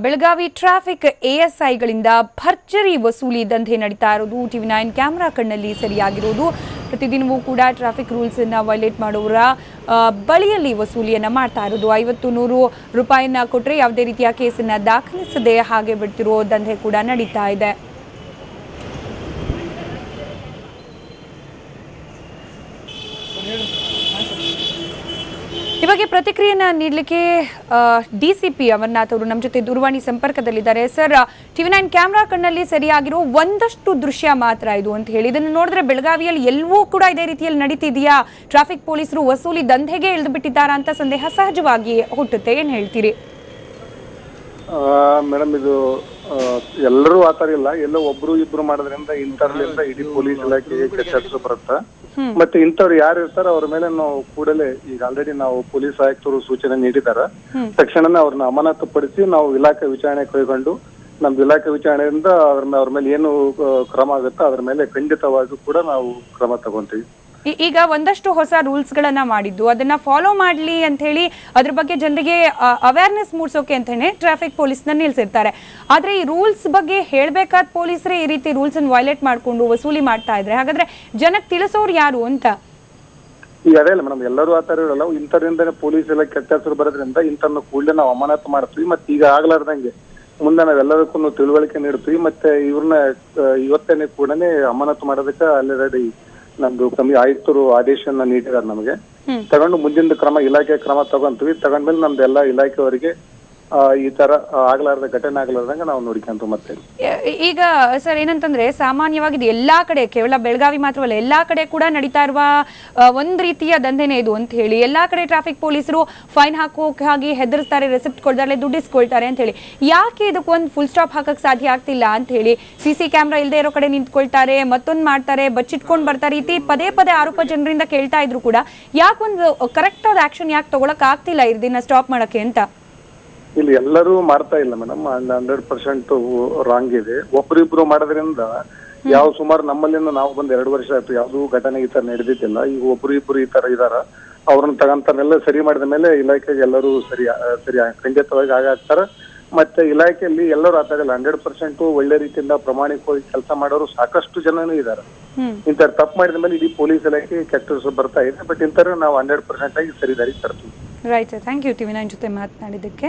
Belagavi traffic ಎಎಸ್ಐಗಳಿಂದ ಭರ್ಜರಿ ವಸೂಲಿ ದಂಧೆ ನಡೀತಾ ಇರೋದು ಟಿವಿ9 ಕ್ಯಾಮೆರಾ ಕಣ್ಣಲ್ಲಿ ಸರಿಯಾಗಿರೋದು. ಪ್ರತಿದಿನವೂ ಕೂಡ ಟ್ರಾಫಿಕ್ ರೂಲ್ಸ್ ಅನ್ನು ವೈಲೇಟ್ ಮಾಡೋರ ಬಳಿಯಲ್ಲಿ ವಸೂಲಿಯನ್ನ ಮಾಡ್ತಾ ಇರೋದು. 50-100 ರೂಪಾಯಿಯನ್ನ ಕೊಟ್ಟರೆ ಯಾವುದೇ ರೀತಿಯ ಕೇಸನ್ನ ದಾಖಲಿಸದೆ ಹಾಗೆ ಬಿಡ್ತಿರೋ ದಂಧೆ ಕೂಡ ನಡೀತಾ ಇದೆ. ಇವಾಗ ಪ್ರತಿಕ್ರಿಯೆಯನ್ನ ನೀಡಲಿಕ್ಕೆ ಡಿಸಿಪಿ ಅಮರನಾಥ್ ಅವರು ನಮ್ಮ ಜೊತೆ ದೂರವಾಣಿ ಸಂಪರ್ಕದಲ್ಲಿದ್ದಾರೆ. ಸರ್, ಟಿವಿ9 ಕ್ಯಾಮೆರಾ ಕಣ್ಣಲ್ಲಿ ಸರಿಯಾಗಿರೋ ಒಂದಷ್ಟು ದೃಶ್ಯ ಮಾತ್ರ ಇದು ಅಂತ ಹೇಳಿ, ಇದನ್ನು ನೋಡಿದ್ರೆ ಬೆಳಗಾವಿಯಲ್ಲಿ ಎಲ್ಲವೂ ಕೂಡ ಇದೇ ರೀತಿಯಲ್ಲಿ ನಡೀತಿದೆಯಾ, ಟ್ರಾಫಿಕ್ ಪೊಲೀಸರು ವಸೂಲಿ ದಂಧೆಗೆ ಇಳಿದು ಬಿಟ್ಟಿದ್ದಾರಾ ಅಂತ ಸಂದೇಹ ಸಹಜವಾಗಿ ಹುಟ್ಟುತ್ತೆ. ಏನ್ ಹೇಳ್ತೀರಿ? ಮೇಡಮ್, ಇದು ಎಲ್ಲರೂ ಆತರ ಇಲ್ಲ, ಎಲ್ಲೋ ಒಬ್ರು ಇಬ್ರು ಮಾಡೋದ್ರಿಂದ ಇಂಥರ್ಲಿಂದ ಇಡೀ ಪೊಲೀಸ್ ಇಲಾಖೆಗೆ ಕೆಟ್ಟ ಬರುತ್ತಾ. ಮತ್ತೆ ಇಂಥವ್ರು ಯಾರು ಇರ್ತಾರ ಅವ್ರ ಮೇಲೆ ನಾವು ಕೂಡಲೇ ಈಗ ಆಲ್ರೆಡಿ ನಾವು ಪೊಲೀಸ್ ಆಯುಕ್ತರು ಸೂಚನೆ ನೀಡಿದಾರ. ತಕ್ಷಣನೇ ಅವ್ರನ್ನ ಅಮಾನತು ಪಡಿಸಿ ನಾವು ಇಲಾಖೆ ವಿಚಾರಣೆ ಕೈಗೊಂಡು ನಮ್ದು ಇಲಾಖೆ ವಿಚಾರಣೆಯಿಂದ ಅವ್ರ ಮೇಲೆ ಏನು ಕ್ರಮ ಆಗುತ್ತೋ ಅದ್ರ ಮೇಲೆ ಖಂಡಿತವಾಗಿಯೂ ಕೂಡ ನಾವು ಕ್ರಮ ತಗೊಂತೀವಿ. ಈಗ ಒಂದಷ್ಟು ಹೊಸ ರೂಲ್ಸ್ ಗಳನ್ನ ಮಾಡಿದ್ದು ಅದನ್ನ ಫಾಲೋ ಮಾಡ್ಲಿ ಅಂತ ಹೇಳಿ ಅದ್ರ ಬಗ್ಗೆ ಜನರಿಗೆ ಅವೇರ್ನೆಸ್ ಮೂಡಿಸೋಕೆ ಅಂತಾನೆ ಟ್ರಾಫಿಕ್ ಪೊಲೀಸ್ನ ನಿಲ್ಸಿರ್ತಾರೆ. ಆದ್ರೆ ಈ ರೂಲ್ಸ್ ಬಗ್ಗೆ ಹೇಳ್ಬೇಕಾದ ಪೊಲೀಸರೇ ಈ ರೀತಿ ರೂಲ್ಸ್ ಅನ್ನು ವೈಲೇಟ್ ಮಾಡ್ಕೊಂಡು ವಸೂಲಿ ಮಾಡ್ತಾ ಇದ್ರೆ ಹಾಗಾದ್ರೆ ಜನಕ್ಕೆ ತಿಳಿಸೋರು ಯಾರು ಅಂತ? ಈಗ ಅದೇ ಅಲ್ಲ ಮೇಡಮ್, ಎಲ್ಲರೂ ಆತರ ಇರಲ್ಲ. ಇಂಥದ್ರಿಂದನೇ ಪೊಲೀಸ್ ಎಲ್ಲ ಕೆಟ್ಟ ಹೆಸರು ಬರೋದ್ರಿಂದ ಇಂಥನ್ನು ಕೂಡಲೇ ನಾವು ಅಮಾನತು ಮಾಡ್ತೀವಿ. ಮತ್ತೆ ಈಗ ಆಗ್ಲಾರ್ದಂಗೆ ಮುಂದೆ ನಾವೆಲ್ಲದಕ್ಕೂ ತಿಳುವಳಿಕೆ ನೀಡ್ತೀವಿ. ಮತ್ತೆ ಇವ್ರನ್ನ ಇವತ್ತೇನೆ ಕೂಡನೇ ಅಮಾನತು ಮಾಡೋದಕ್ಕೆ ಆಲ್ರೆಡಿ ನಮ್ದು ಆಯುಕ್ತರು ಆದೇಶನ ನೀಡಿದಾರೆ. ನಮಗೆ ತಗೊಂಡು ಮುಂದಿನ ಕ್ರಮ ಇಲಾಖೆ ಕ್ರಮ ತಗೊಂತೀವಿ. ತಗೊಂಡ್ಮೇಲೆ ನಮ್ದೆಲ್ಲ ಇಲಾಖೆಯವರಿಗೆ ಈ ತರ ಆಗ್ಲಾರ್ದ ಘಟನೆ ಆಗ್ಲಾರ್ದಂಗ ನಾವು ನೋಡ್ಕೊಂತ ಮತ್ತೆ. ಈಗ ಸರ್ ಏನಂತಂದ್ರೆ ಸಾಮಾನ್ಯವಾಗಿ ಇದು ಎಲ್ಲಾ ಕಡೆ, ಕೇವಲ ಬೆಳಗಾವಿ ಮಾತ್ರವಲ್ಲ ಎಲ್ಲಾ ಕಡೆ ಕೂಡ ನಡೀತಾ ಇರುವ ಒಂದ್ ರೀತಿಯ ದಂಧೆನೇ ಇದು ಅಂತ ಹೇಳಿ ಎಲ್ಲಾ ಕಡೆ ಟ್ರಾಫಿಕ್ ಪೊಲೀಸರು ಫೈನ್ ಹಾಕಿ ಹೆದರ್ಸ್ತಾರೆ, ರೆಸಿಪ್ಟ್ ಕೊಡ್ತಾರೆ, ದುಡ್ಡಿಸ್ಕೊಳ್ತಾರೆ ಅಂತ ಹೇಳಿ. ಯಾಕೆ ಇದಕ್ಕೊಂದು ಫುಲ್ ಸ್ಟಾಪ್ ಹಾಕಕ್ ಸಾಧ್ಯ ಆಗ್ತಿಲ್ಲ ಅಂತ ಹೇಳಿ? ಸಿಸಿ ಕ್ಯಾಮ್ರಾ ಇಲ್ಲದೆ ಇರೋ ಕಡೆ ನಿಂತ್ಕೊಳ್ತಾರೆ, ಮತ್ತೊಂದು ಮಾಡ್ತಾರೆ, ಬಚ್ಚಿಟ್ಕೊಂಡ್ ಬರ್ತಾರೆ, ರೀತಿ ಪದೇ ಪದೇ ಆರೋಪ ಜನರಿಂದ ಕೇಳ್ತಾ ಇದ್ರು ಕೂಡ ಯಾಕೊಂದು ಕರೆಕ್ಟ್ ಆದ ಆಕ್ಷನ್ ಯಾಕೆ ತಗೊಳಕ್ ಆಗ್ತಿಲ್ಲ ಇದನ್ನ ಸ್ಟಾಪ್ ಮಾಡಕ್ಕೆ ಅಂತ? ಇಲ್ಲಿ ಎಲ್ಲರೂ ಮಾಡ್ತಾ ಇಲ್ಲ ಮೇಡಮ್, 100% ರಾಂಗ್ ಇದೆ. ಒಬ್ರಿಬ್ರು ಮಾಡೋದ್ರಿಂದ ಯಾವ ಸುಮಾರು ನಮ್ಮಲ್ಲಿಂದ ನಾವು ಬಂದ್ 2 ವರ್ಷ ಆಯ್ತು, ಯಾವ್ದು ಘಟನೆ ಈ ತರ ನಡೆದಿದ್ದಿಲ್ಲ. ಈಗ ಒಬ್ರು ಇಬ್ರು ಈ ತರ ಇದಾರ, ಅವ್ರನ್ನ ತಗೊಂತಾನೆಲ್ಲ ಸರಿ ಮಾಡಿದ ಮೇಲೆ ಇಲಾಖೆಗೆ ಎಲ್ಲರೂ ಸರಿ ಖಂಡಿತವಾಗಿ ಆಗಾಗ್ತಾರ. ಮತ್ತೆ ಇಲಾಖೆಯಲ್ಲಿ ಎಲ್ಲರೂ ಆತರ ಇಲ್ಲ, 100% ಒಳ್ಳೆ ರೀತಿಯಿಂದ ಪ್ರಾಮಾಣಿಕವಾಗಿ ಕೆಲಸ ಮಾಡೋರು ಸಾಕಷ್ಟು ಜನನೂ ಇದಾರೆ. ಇಂಥ ತಪ್ಪು ಮಾಡಿದ ಮೇಲೆ ಇಡೀ ಪೊಲೀಸ್ ಇಲಾಖೆ ಕೆಟ್ಟ ಹೆಸರು ಬರ್ತಾ ಇದೆ. ಬಟ್ ಇಂಥವ್ರು ನಾವು 100% ಆಗಿ ಸರಿ ದಾರಿ ತರ್ತೀವಿ. ರೈಟ್ ಸರ್, ಥ್ಯಾಂಕ್ ಯು ಟಿವಿ9 ಜೊತೆ ಮಾತನಾಡಿದ್ದಕ್ಕೆ.